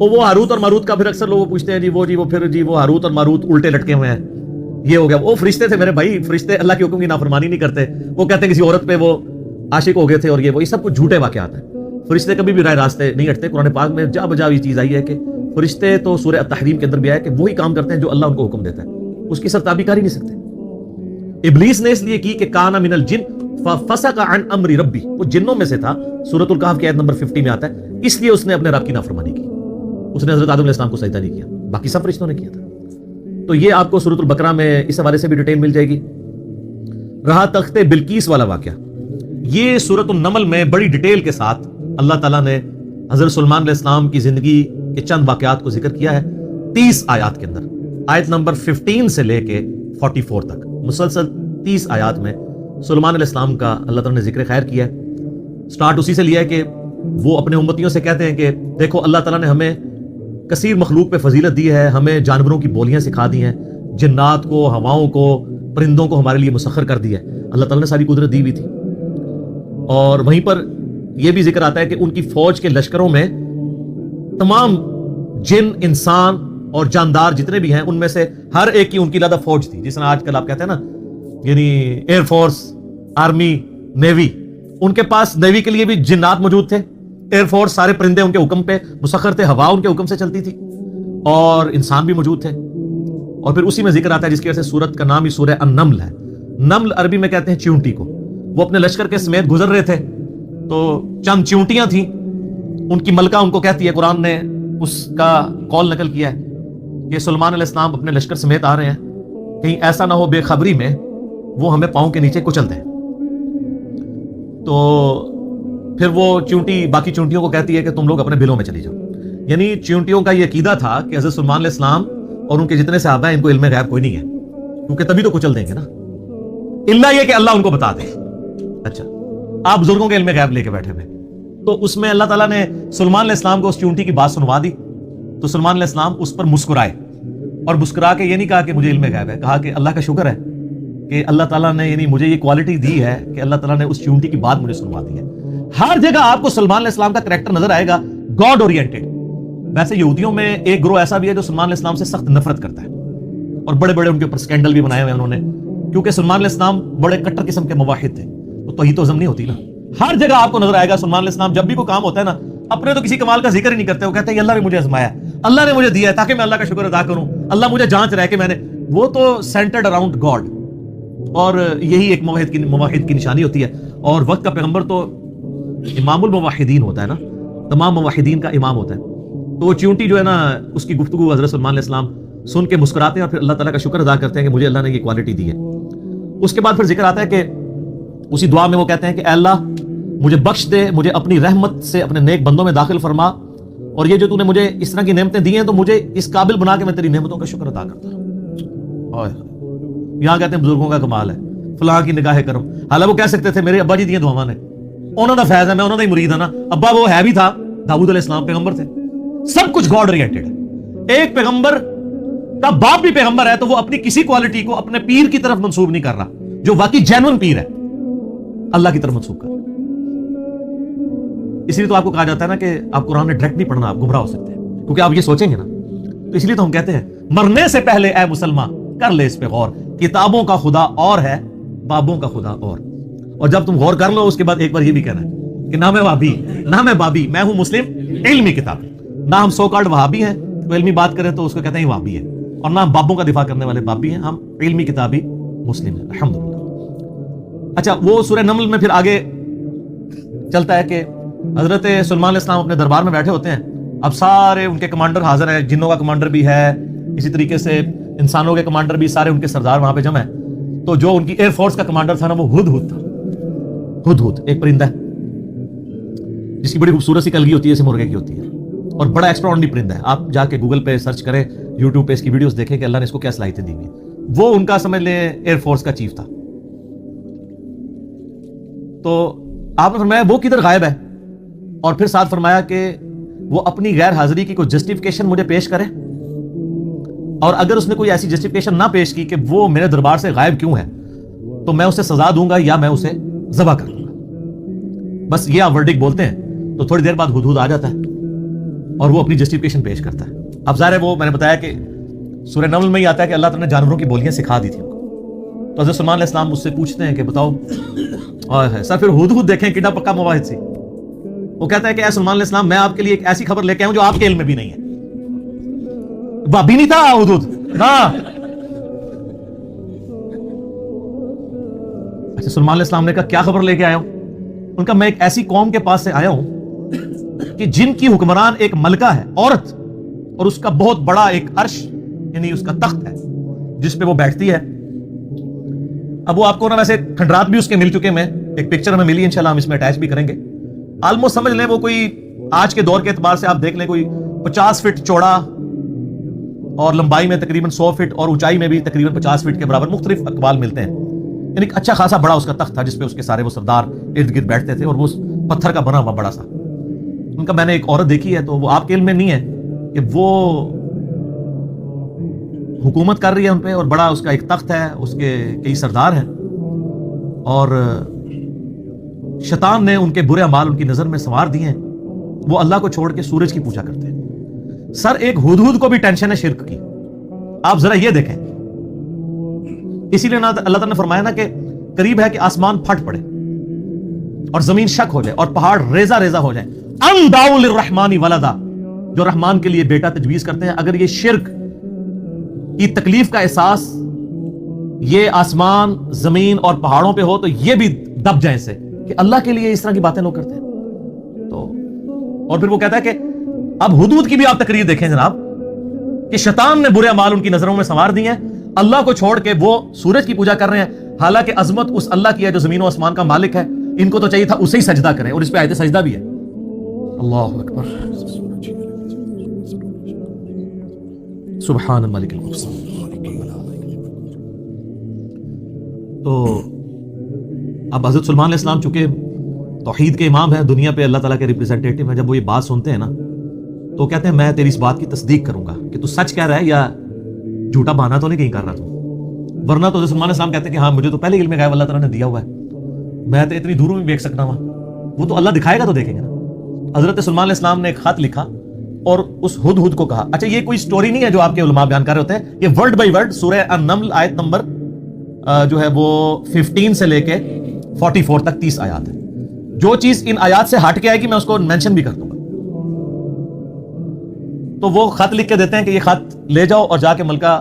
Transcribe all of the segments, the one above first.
وہ ہاروت اور ماروت کا پھر اکثر لوگ پوچھتے ہیں جی وہ ہاروت اور ماروت الٹے لٹکے ہوئے ہیں، یہ ہو گیا. وہ فرشتے تھے میرے بھائی، فرشتے اللہ کے حکم کی نافرمانی نہیں کرتے. وہ کہتے ہیں کسی عورت پہ وہ عاشق ہو گئے تھے اور یہ سب کچھ جھوٹے واقعات ہیں. فرشتے کبھی بھی راہ راستے نہیں ہٹتے. قرآن پاک میں جا بجا یہ چیز آئی ہے کہ فرشتے تو سورہ التحریم کے اندر بھی آیا کہ وہی کام کرتے ہیں جو اللہ ان کو حکم دیتا ہے، اس کی سرتابی کر ہی نہیں سکتے. ابلیس نے اس لیے کی کہ کان من الجن ففسق عن امر ربی، وہ جنوں میں سے تھا. سورۃ الکہف کی آیت نمبر 50 میں آتا ہے، اس لیے اس نے اپنے رب کی نافرمانی کی. اس نے حضرت آدم علیہ السلام کو سجدہ نہیں کیا، باقی سب فرشتوں نے کیا تھا. تو یہ آپ کو سورۃ البقرہ میں اس حوالے سے بھی ڈیٹیل مل جائے گی. رہا تخت بلقیس والا واقعہ، یہ سورۃ النمل میں بڑی ڈیٹیل کے ساتھ اللہ تعالیٰ نے حضرت سلیمان علیہ السلام کی زندگی کے چند واقعات کو ذکر کیا ہے 30 آیات کے اندر. آیت نمبر 15 سے لے کے 44 تک مسلسل 30 آیات میں سلیمان علیہ السلام کا اللہ تعالیٰ نے ذکر خیر کیا ہے. سٹارٹ اسی سے لیا ہے کہ وہ اپنے امتیوں سے کہتے ہیں کہ دیکھو اللہ تعالیٰ نے ہمیں کثیر مخلوق پہ فضیلت دی ہے، ہمیں جانوروں کی بولیاں سکھا دی ہیں، جنات کو، ہواؤں کو، پرندوں کو ہمارے لیے مسخر کر دیا ہے. اللہ تعالیٰ نے ساری قدرت دی ہوئی تھی. اور وہیں پر یہ بھی ذکر آتا ہے کہ ان کی فوج کے لشکروں میں تمام جن، انسان اور جاندار جتنے بھی ہیں ان میں سے ہر ایک کی ان کی علیحدہ فوج تھی. جس طرح آج کل آپ کہتے ہیں نا یعنی ایئر فورس، آرمی، نیوی، ان کے پاس نیوی کے لیے بھی جنات موجود تھے. ایئر فورس سارے پرندے ان کے حکم پہ مسخر تھے، ہوا ان کے حکم سے چلتی تھی، اور انسان بھی موجود تھے. اور پھر اسی میں ذکر آتا ہے جس کی وجہ سے سورت کا نام ہی سورہ النمل ہے. نمل عربی میں کہتے ہیں چیونٹی کو. وہ اپنے لشکر کے سمیت گزر رہے تھے تو چند چیونٹیاں تھیں، ان کی ملکہ ان کو کہتی ہے، قرآن نے اس کا قول نقل کیا ہے کہ سلیمان علیہ السلام اپنے لشکر سمیت آ رہے ہیں، کہیں ایسا نہ ہو بے خبری میں وہ ہمیں پاؤں کے نیچے کچل دیں. تو پھر وہ چیونٹی باقی چیونٹیوں کو کہتی ہے کہ تم لوگ اپنے بلوں میں چلی جاؤ. یعنی چیونٹیوں کا یہ عقیدہ تھا کہ حضرت سلیمان علیہ السلام اور ان کے جتنے صحابہ ہیں ان کو علم غیب کوئی نہیں ہے، کیونکہ تبھی تو کچل دیں گے نا، الا یہ کہ اللہ ان کو بتا دے. اچھا آپ بزرگوں کے علم غیب لے کے بیٹھے ہوئے. تو اس میں اللہ تعالیٰ نے سلیمان علیہ السلام کو اس چیونٹی کی بات سنوا دی. تو سلیمان علیہ السلام اس پر مسکرائے، اور مسکرا کے یہ نہیں کہا کہ مجھے علم غیب ہے، کہا کہ اللہ کا شکر ہے کہ اللہ تعالیٰ نے یعنی مجھے یہ کوالٹی دی ہے کہ اللہ تعالیٰ نے اس چیونٹی کی بات مجھے سنوا دی ہے. ہر جگہ آپ کو سلیمان علیہ السلام کا کریکٹر نظر آئے گا گاڈ اورینٹڈ. ویسے یہودیوں میں ایک گروہ ایسا بھی ہے جو سلیمان علیہ السلام سے سخت نفرت کرتا ہے، اور بڑے بڑے ان کے اوپر سکینڈل بھی بنائے ہوئے انہوں نے، کیونکہ سلیمان علیہ السلام بڑے کٹر قسم کے موحد تھے. تو توحید و عزم نہیں ہوتی نا. ہر جگہ آپ کو نظر آئے گا سلیمان علیہ السلام جب بھی کوئی کام ہوتا ہے نا، اپنے تو کسی کمال کا ذکر ہی نہیں کرتے. وہ کہتے ہیں اللہ نے مجھے آزمایا ہے، اللہ نے مجھے دیا ہے تاکہ میں اللہ کا شکر ادا کروں، اللہ مجھے جانچ رہے کہ میں نے، وہ تو سینٹرڈ اراؤنڈ گاڈ. اور یہی ایک موحد کی نشانی ہوتی ہے. اور وقت کا پیغمبر تو امام الموحدین ہوتا ہے نا، تمام موحدین کا امام ہوتا ہے. تو وہ چیونٹی جو ہے نا اس کی گفتگو حضرت سلیمان علیہ السلام سن کے مسکراتے ہیں اور پھر اللہ تعالیٰ کا شکر ادا کرتے ہیں کہ مجھے اللہ نے یہ کوالٹی دی ہے. اس کے بعد پھر ذکر آتا ہے کہ اسی دعا میں وہ کہتے ہیں کہ اے اللہ مجھے بخش دے، مجھے اپنی رحمت سے اپنے نیک بندوں میں داخل فرما، اور یہ جو تو نے مجھے اس طرح کی نعمتیں دی ہیں تو مجھے اس قابل بنا کہ میں تیری نعمتوں کا شکر ادا کرتا ہوں. یہاں کہتے ہیں بزرگوں کا کمال ہے، فلاں کی نگاہ کرم. حالانکہ وہ کہہ سکتے تھے میرے ابا جی دیے دعاواں نے، انہوں کا فیض ہے، میں انہوں کا ہی مرید ہوں نا. ابا وہ ہے بھی تھا، داؤد علیہ السلام پیغمبر تھے. سب کچھ گاڈ اورینٹڈ ہے. ایک پیغمبر کا باپ بھی پیغمبر ہے تو وہ اپنی کسی کوالٹی کو اپنے پیر کی طرف منسوب نہیں کر رہا، جو واقعی جینوئن پیر ہے اللہ کی طرف منسوب کر رہا. اس لیے تو آپ کو کہا جاتا ہے نا کہ آپ قرآن میں ڈائریکٹ نہیں پڑھنا، آپ گمراہ ہو سکتے ہیں، کیونکہ آپ یہ سوچیں گے نا. تو اس لیے تو ہم کہتے ہیں مرنے سے پہلے اے مسلمان کر لے اس پہ غور، کتابوں کا خدا اور ہے، بابوں کا خدا اور. اور جب تم غور کر لو اس کے بعد ایک بار یہ بھی کہنا ہے کہ نہ میں وہابی، نہ میں بابی، میں ہوں مسلم علمی کتاب. نہ ہم سو کالڈ وہابی ہیں، تو علمی بات کریں تو اس کو کہتے ہیں وہابی ہے، اور نہ ہم بابوں کا دفاع کرنے والے بابی ہیں، ہم علمی کتابی مسلم ہیں الحمدللہ. اچھا وہ سورہ نمل میں پھر آگے چلتا ہے کہ حضرت سلیمان علیہ السلام اپنے دربار میں بیٹھے ہوتے ہیں. اب سارے ان کے کمانڈر حاضر ہیں، جنوں کا کمانڈر بھی ہے، اسی طریقے سے انسانوں کے کمانڈر بھی، سارے ان کے سردار وہاں پہ جمع ہیں. تو جو ان کی ایئر فورس کا کمانڈر تھا نا وہ ہدہد تھا. ہدہد ایک پرندہ ہے جس کی بڑی خوبصورت سی کلگی ہوتی ہے، جیسے مرغے کی ہوتی ہے، اور بڑا ایکسٹراڈنری پرندہ ہے. آپ جا کے گوگل پہ سرچ کریں، یوٹیوب پہ اس کی ویڈیوز دیکھیں کہ اللہ نے اس کو کیا صلاحیتیں دی ہوئی. وہ ان کا سمجھ لیں ایئر فورس کا چیف تھا. تو آپ نے فرمایا وہ کدھر غائب ہے، اور پھر ساتھ فرمایا کہ وہ اپنی غیر حاضری کی کوئی جسٹیفیکیشن مجھے پیش کرے، اور اگر اس نے کوئی ایسی جسٹیفیکیشن نہ پیش کی کہ وہ میرے دربار سے غائب کیوں ہے تو میں اسے سزا دوں گا یا میں اسے ذبح کر دوں گا. بس یہ آپ ورڈک بولتے ہیں تو تھوڑی دیر بعد ہدہد آ جاتا ہے. اور وہ اپنی جسٹیفیکیشن پیش کرتا ہے. اب ظاہر ہے وہ میں نے بتایا کہ سورہ نمل میں ہی آتا ہے کہ اللہ تعالیٰ نے جانوروں کی بولیاں سکھا دی تھی ان کو. تو حضرت سلمان علیہ السلام مجھ سے پوچھتے ہیں کہ بتاؤ سر پھر ہدہد دیکھیں کتنا پکا مواحد سی. وہ کہتا ہے کہ اے سلمان علیہ السلام میں آپ کے لیے ایک ایسی خبر لے کے آؤں جو آپ کے علم میں بھی نہیں ہے. بابی نہیں تھا ہدہد نا. اچھا سلمان علیہ السلام نے کہا کیا خبر لے کے آیا ہوں؟ ان کا میں ایک ایسی قوم کے پاس سے آیا ہوں کہ جن کی حکمران ایک ملکہ ہے عورت, اور اس کا بہت بڑا ایک عرش یعنی اس کا تخت ہے جس پہ وہ بیٹھتی ہے. اب وہ آپ کو نا ویسے کھنڈرات بھی اس کے مل چکے, میں ایک پکچر ہمیں ملی, انشاءاللہ ہم اس میں اٹیچ بھی کریں گے. آلموسٹ سمجھ لیں وہ کوئی آج کے دور کے اعتبار سے آپ دیکھ لیں کوئی 50 فٹ چوڑا اور لمبائی میں تقریباً 100 فٹ اور اونچائی میں بھی تقریباً 50 فٹ کے برابر, مختلف اقوال ملتے ہیں. یعنی ایک اچھا خاصا بڑا اس کا تخت تھا جس پہ اس کے سارے وہ سردار ارد گرد بیٹھتے تھے, اور وہ پتھر کا بنا ہوا بڑا سا. ان کا میں نے ایک عورت دیکھی ہے, تو وہ آپ کے علم میں نہیں ہے کہ وہ حکومت کر رہی ہے ان پہ, اور بڑا اس کا ایک تخت ہے, اس کے کئی سردار ہیں, اور شیطان نے ان کے برے اعمال ان کی نظر میں سنوار دیے ہیں. وہ اللہ کو چھوڑ کے سورج کی پوجا کرتے ہیں. سر ایک ہدہد کو بھی ٹینشن ہے شرک کی. آپ ذرا یہ دیکھیں, اسی لیے اللہ تعالیٰ نے فرمایا نا کہ قریب ہے کہ آسمان پھٹ پڑے اور زمین شک ہو جائے اور پہاڑ ریزہ ریزہ ہو جائے. ان دعوا للرحمن ولدا, جو رحمان کے لیے بیٹا تجویز کرتے ہیں, اگر یہ شرک کی تکلیف کا احساس یہ آسمان زمین اور پہاڑوں پہ ہو تو یہ بھی دب جائیں سے کہ اللہ کے لیے اس طرح کی باتیں لوگ کرتے ہیں. تو اور پھر وہ کہتا ہے کہ اب حدود کی بھی آپ تقریر دیکھیں جناب, کہ شیطان نے برے اعمال ان کی نظروں میں سنوار دی ہیں, اللہ کو چھوڑ کے وہ سورج کی پوجا کر رہے ہیں, حالانکہ عظمت اس اللہ کی ہے جو زمین و آسمان کا مالک ہے. ان کو تو چاہیے تھا اسے ہی سجدہ کریں, اور اس پہ آیت سجدہ بھی ہے. اللہ اکبر, سبحان الملک المقصد. تو اب حضرت سلمان علیہ السلام چونکہ توحید کے امام ہیں, دنیا پہ اللہ تعالیٰ کے ریپریزنٹیٹو ہیں, جب وہ یہ بات سنتے ہیں نا تو کہتے ہیں میں تیری اس بات کی تصدیق کروں گا کہ تو سچ کہہ رہا ہے یا جھوٹا بہانا تو نہیں کہیں کر رہا تو. ورنہ تو حضرت سلمان علیہ السلام کہتے ہیں کہ ہاں مجھے تو پہلے علم میں غیب اللہ تعالیٰ نے دیا ہوا ہے, میں تو اتنی دوروں میں دیکھ سکتا ہوں, وہ تو اللہ دکھائے گا تو دیکھیں گے نا. حضرت سلمان علیہ السلام نے ایک خط لکھا اور اس ہدہد کو کہا. اچھا یہ کوئی سٹوری نہیں ہے جو آپ کے علماء بیان کر رہے ہوتے ہیں, یہ ورڈ بائی ورڈ سورہ النمل آیت نمبر جو ہے وہ 15 سے لے کے 44 تک 30 آیات ہے. جو چیز ان آیات سے ہٹ کے آئے گی میں اس کو مینشن بھی کر دوں گا. تو وہ خط لکھ کے دیتے ہیں کہ یہ خط لے جاؤ اور جا کے ملکہ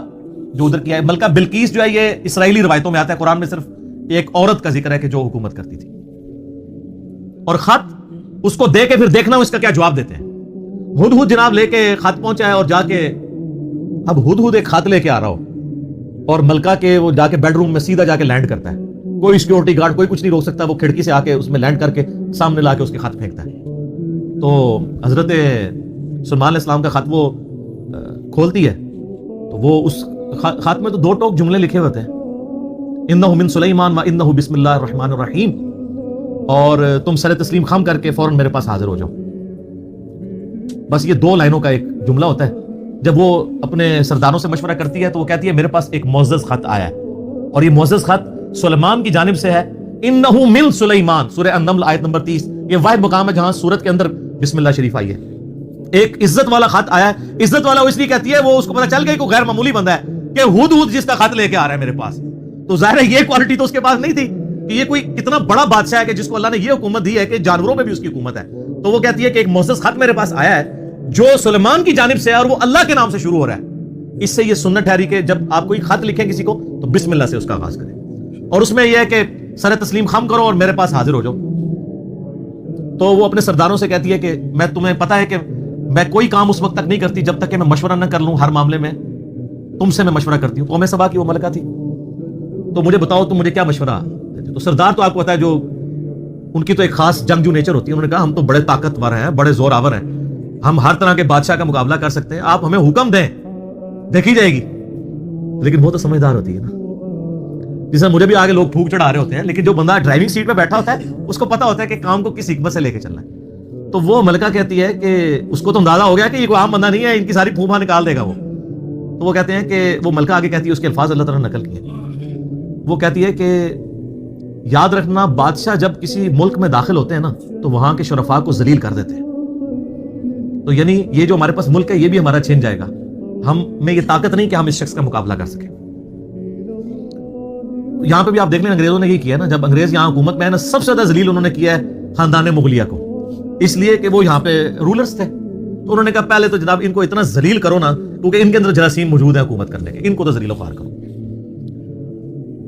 جو ادھر کیا ہے, ملکہ بلقیس جو ہے یہ اسرائیلی روایتوں میں آتا ہے, قرآن میں صرف ایک عورت کا ذکر ہے کہ جو حکومت کرتی تھی. اور خط اس کو دے کے پھر دیکھنا اس کا کیا جواب دیتے ہیں. ہدہد جناب لے کے خط پہنچا ہے, اور جا کے اب ہدہد ایک خط لے کے آ رہا ہو اور ملکہ کے وہ جا کے بیڈ روم میں سیدھا جا کے لینڈ کرتا ہے, کوئی سیکورٹی گارڈ کوئی کچھ نہیں روک سکتا, وہ کھڑکی سے آ کے اس میں لینڈ کر کے سامنے لا کے اس کے خط پھینکتا ہے. تو حضرت سلمان علیہ السلام کا خط وہ کھولتی ہے تو وہ اس خط میں تو 2 ٹوک جملے لکھے ہوتے ہیں, انہ من سلیمان و انہ بسم اللہ الرحمن الرحیم, اور تم سر تسلیم خم کر کے فوراً میرے پاس حاضر ہو جاؤ. بس یہ 2 لائنوں کا ایک جملہ ہوتا ہے. جب وہ اپنے سرداروں سے مشورہ کرتی ہے تو وہ کہتی ہے میرے پاس ایک معزز خط آیا ہے, اور یہ معزز خط سلیمان کی جانب سے ہے. انہ من سلیمان, سورہ النمل آیت نمبر 30, یہ واحد مقام ہے جہاں سورت کے اندر بسم اللہ شریف آئی ہے. ایک عزت والا خط آیا ہے. عزت والا وہ اس لیے کہتی ہے وہ اس کو پتہ چل گئی کوئی غیر معمولی بندہ ہے کہ ہدہد جس کا خط لے کے آ رہا ہے میرے پاس. تو ظاہر ہے یہ کوالٹی تو اس کے پاس نہیں تھی کہ یہ کوئی کتنا بڑا بادشاہ ہے کہ جس کو اللہ نے یہ حکومت دی ہے کہ جانوروں میں بھی اس کی حکومت ہے. تو وہ کہتی ہے کہ ایک معزز خط میرے پاس آیا ہے جو سلیمان کی جانب سے ہے اور وہ اللہ کے نام سے شروع ہو رہا ہے. اس سے یہ سنت ٹھہری کہ جب آپ کوئی خط لکھیں کسی کو تو بسم اللہ سے اس کا آغاز کریں, اور اس میں یہ ہے کہ سر تسلیم خم کرو اور میرے پاس حاضر ہو جاؤ. تو وہ اپنے سرداروں سے کہتی ہے کہ میں تمہیں پتا ہے کہ میں کوئی کام اس وقت تک نہیں کرتی جب تک کہ میں مشورہ نہ کر لوں, ہر معاملے میں تم سے میں مشورہ کرتی ہوں. قوم سبا کی وہ ملکہ تھی, تو مجھے بتاؤ تم مجھے کیا مشورہ دیتے. تو سردار تو آپ کو پتا ہے جو ان کی تو ایک خاص جنگجو نیچر ہوتی ہے. انہوں نے کہا ہم تو بڑے طاقتور ہیں, بڑے زور آور ہیں, ہم ہر طرح کے بادشاہ کا مقابلہ کر سکتے ہیں, آپ ہمیں حکم دیں دیکھی جائے گی. لیکن وہ تو سمجھدار ہوتی ہے نا, جسے مجھے بھی آگے لوگ پھونک چڑھا رہے ہوتے ہیں, لیکن جو بندہ ڈرائیونگ سیٹ پہ بیٹھا ہوتا ہے اس کو پتا ہوتا ہے کہ کام کو کس حکمت سے لے کے چلنا ہے. تو وہ ملکہ کہتی ہے کہ اس کو تو اندازہ ہو گیا کہ یہ کوئی عام بندہ نہیں ہے, ان کی ساری پھوپھا نکال دے گا وہ. تو وہ کہتے ہیں کہ وہ ملکہ آگے کہتی ہے, اس کے الفاظ اللہ تعالیٰ نے نقل کیے. وہ کہتی ہے کہ یاد رکھنا بادشاہ جب کسی ملک میں داخل ہوتے ہیں نا تو وہاں کے شرفاء کو ذلیل کر دیتے ہیں. تو یعنی یہ جو ہمارے پاس ملک ہے یہ بھی ہمارا چھین جائے گا. ہم میں یہ طاقت نہیں کہ ہم اس شخص کا مقابلہ کر سکیں. یہاں پہ بھی آپ دیکھ لیں انگریزوں نے یہ کیا نا, جب انگریز یہاں حکومت میں ہے نا, سب سے زیادہ ذلیل انہوں نے کیا ہے خاندان مغلیہ کو, اس لیے کہ وہ یہاں پہ رولرز تھے. تو انہوں نے کہا پہلے تو جناب ان کو اتنا ذلیل کرو نا, کیونکہ ان کے اندر جراثیم موجود ہے حکومت کرنے کے, ان کو تو ذلیل و خوار کرو.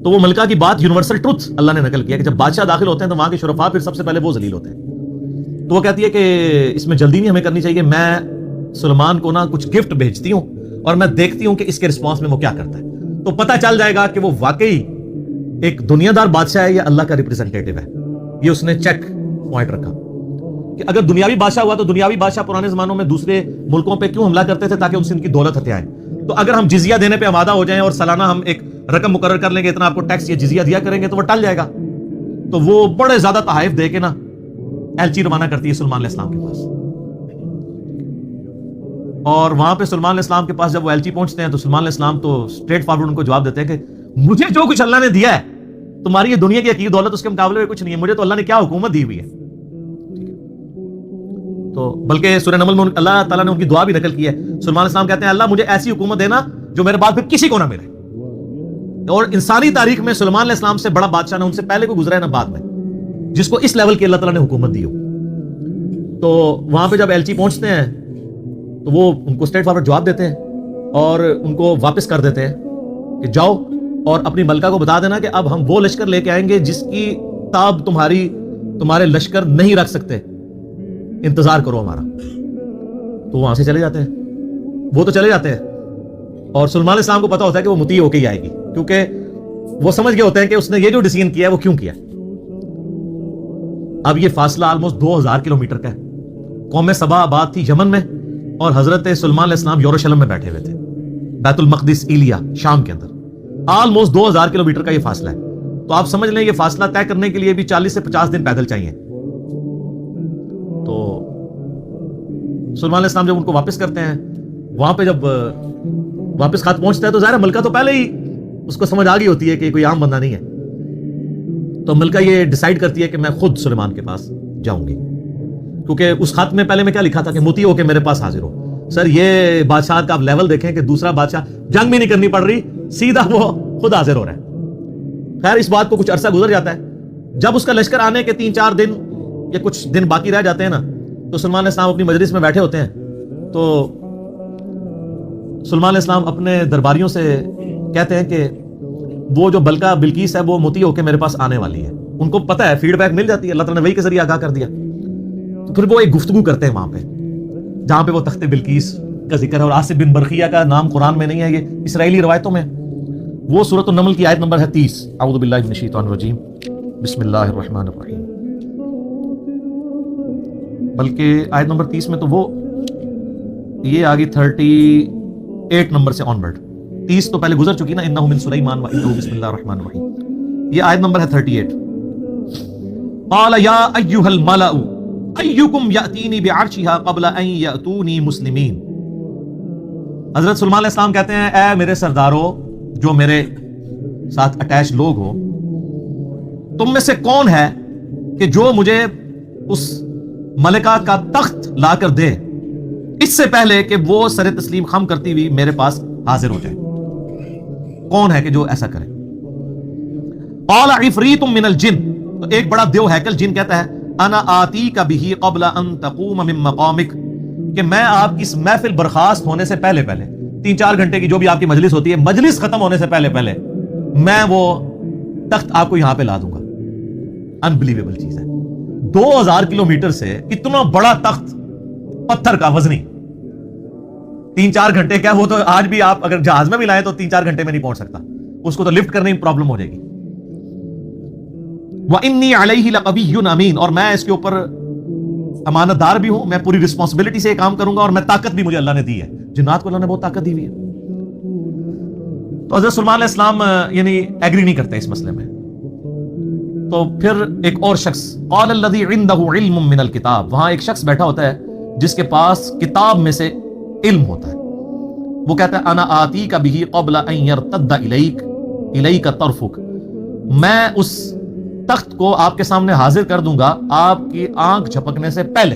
تو وہ ملکہ کی بات یونیورسل ٹروتھ اللہ نے نقل کیا کہ جب بادشاہ داخل ہوتے ہیں تو وہاں کے شرفا پھر سب سے پہلے وہ ذلیل ہوتے ہیں. تو وہ کہتی ہے کہ اس میں جلدی نہیں ہمیں کرنی چاہیے, میں سلیمان کو نا کچھ گفٹ بھیجتی ہوں اور میں دیکھتی ہوں کہ اس کے رسپانس میں وہ کیا کرتا ہے, تو پتہ چل جائے گا کہ وہ واقعی ایک دنیا دار بادشاہ ہے یا اللہ کا ریپریزنٹیٹو ہے. یہ اس نے چیک پوائنٹ رکھا کہ اگر دنیاوی بادشاہ ہوا تو دنیاوی بادشاہ پرانے زمانوں میں دوسرے ملکوں پہ کیوں حملہ کرتے تھے, تاکہ ان سے ان کی دولت ہتھیائیں. تو اگر ہم جزیہ دینے پہ آمادہ ہو جائیں اور سالانہ ہم ایک رقم مقرر کر لیں گے, اتنا آپ کو ٹیکس یا جزیہ دیا کریں گے, تو وہ ٹل جائے گا. تو وہ بڑے زیادہ تحائف دے کے نا ایلچی روانہ کرتی ہے سلیمان علیہ السلام کے پاس. اور وہاں پہ سلیمان علیہ السلام کے پاس جب وہ ایلچی پہنچتے ہیں تو سلیمان علیہ السلام تو اسٹریٹ فارورڈ ان کو جواب دیتے ہیں کہ مجھے جو کچھ اللہ نے دیا ہے, تمہاری یہ دنیا کی حقیقی دولت اس کے مقابلے میں کچھ نہیں ہے, مجھے تو اللہ نے کیا حکومت دی ہوئی ہے. تو بلکہ سورہ نمل میں اللہ تعالیٰ نے ان کی دعا بھی نقل کی ہے. سلیمان علیہ السلام کہتے ہیں اللہ مجھے ایسی حکومت دینا جو میرے بعد پھر کسی کو نہ ملے. اور انسانی تاریخ میں سلیمان علیہ السلام سے بڑا بادشاہ نہ ان سے پہلے کو گزرا ہے نہ بعد میں, جس کو اس لیول کی اللہ تعالیٰ نے حکومت دی ہو. تو وہاں پہ جب ایلچی پہنچتے ہیں تو وہ ان کو اسٹریٹ فارورڈ جواب دیتے ہیں اور ان کو واپس کر دیتے ہیں کہ جاؤ اور اپنی ملکہ کو بتا دینا کہ اب ہم وہ لشکر لے کے آئیں گے جس کی تاب تمہارے لشکر نہیں رکھ سکتے, انتظار کرو ہمارا. تو وہاں سے چلے جاتے ہیں, وہ تو چلے جاتے ہیں. اور سلیمان علیہ السلام کو پتا ہوتا ہے کہ وہ مطیع ہو کے ہی آئے گی, کیونکہ وہ سمجھ گئے ہوتے ہیں کہ اس نے یہ جو ڈیسیژن کیا ہے وہ کیوں کیا. اب یہ فاصلہ آلموسٹ 2000 کلومیٹر کا ہے. قوم سبا آباد تھی یمن میں, اور حضرت سلیمان علیہ السلام یروشلم میں بیٹھے ہوئے تھے, بیت المقدس ایلیا شام کے اندر. آلموسٹ 2000 کلومیٹر کا یہ فاصلہ ہے. تو آپ سمجھ لیں یہ فاصلہ طے کرنے کے لیے بھی 40 سے 50 دن پیدل چاہیے. تو سلیمان علیہ السلام جب ان کو واپس کرتے ہیں, وہاں پہ جب واپس خط پہنچتا ہے تو ظاہر ملکہ تو پہلے ہی اس کو سمجھ آ گئی ہوتی ہے کہ کوئی عام بندہ نہیں ہے. تو ملکہ یہ ڈیسائیڈ کرتی ہے کہ میں خود سلیمان کے پاس جاؤں گی, کیونکہ اس خط میں پہلے میں کیا لکھا تھا کہ مطیع ہو کے میرے پاس حاضر ہو. سر یہ بادشاہ کا آپ لیول دیکھیں کہ دوسرا بادشاہ جنگ بھی نہیں کرنی پڑ رہی, سیدھا وہ خود حاضر ہو رہا ہے. خیر اس بات کو کچھ عرصہ گزر جاتا ہے. جب اس کا لشکر آنے کے 3-4 دن یا کچھ دن باقی رہ جاتے ہیں نا, تو سلیمان علیہ السلام اپنی مجلس میں بیٹھے ہوتے ہیں. تو سلیمان علیہ السلام اپنے درباریوں سے کہتے ہیں کہ وہ جو بلقیس ہے وہ مطیع ہو کے میرے پاس آنے والی ہے. ان کو پتہ ہے, فیڈ بیک مل جاتی ہے, اللہ تعالیٰ نے وحی کے ذریعے آگاہ کر دیا. تو پھر وہ ایک گفتگو کرتے ہیں وہاں پہ, جہاں پہ وہ تخت بلقیس کا ذکر ہے. اور آصف بن برقیہ کا نام قرآن میں نہیں ہے, یہ اسرائیلی روایتوں میں. وہ سورۃ النمل کی آیت نمبر ہے 30. اعوذ باللہ من الشیطان الرجیم, بسم اللہ الرحمن الرحیم. بلکہ آیت نمبر 30 میں تو وہ یہ آگی 38 نمبر سے آنورڈ. 30 تو پہلے گزر چکی نا, انہ من سلیمان و انہ بسم اللہ الرحمن الرحیم. یہ آیت نمبر ہے 38. قال یا ایھا الملأ ایکم یاتینی بعرشها قبل ان یاتونی مسلمین. حضرت سلیمان علیہ السلام کہتے ہیں اے میرے سردارو, جو میرے ساتھ اٹیچ لوگ ہو, تم میں سے کون ہے کہ جو مجھے اس ملکہ کا تخت لا کر دے اس سے پہلے کہ وہ سر تسلیم خم کرتی ہوئی میرے پاس حاضر ہو جائے. کون ہے کہ جو ایسا کرے؟ قال عفریت من الجن, تو ایک بڑا دیو ہیکل جن کہتا ہے انا آتیک بہ قبل ان تقوم من مقامک, کہ میں آپ کی اس محفل برخاست ہونے سے پہلے 3-4 گھنٹے کی جو بھی آپ کی مجلس ہوتی ہے, مجلس ختم ہونے سے پہلے میں وہ تخت آپ کو یہاں پہ لا دوں گا. انبلیویبل چیز ہے. 2000 کلومیٹر سے اتنا بڑا تخت, پتھر کا وزنی, 3-4 گھنٹے کیا, وہ تو آج بھی آپ اگر جہاز میں بھی لائیں تو 3-4 گھنٹے میں نہیں پہنچ سکتا, اس کو تو لفٹ کرنے میں پرابلم ہو جائے گی. وَإِنِّي عَلَيْهِ لَقَوِيٌّ أَمِينٌ, اور میں اس کے اوپر امانت دار بھی ہوں, میں پوری رسپانسبلٹی سے یہ کام کروں گا, اور میں طاقت بھی مجھے اللہ نے دی ہے. جنات کو اللہ نے بہت طاقت دی ہوئی ہے. تو حضرت سلیمان علیہ السلام یعنی ایگری نہیں کرتے اس مسئلے میں. تو پھر ایک اور شخص, قال الذی عنده علم من الکتاب, وہاں ایک شخص بیٹھا ہوتا ہے جس کے پاس کتاب میں سے علم ہوتا ہے. وہ کہتا ہے انا آتیک بہ قبل ان یرتد الیک طرفک, میں اس تخت کو آپ کے سامنے حاضر کر دوں گا آپ کی آنکھ جھپکنے سے پہلے.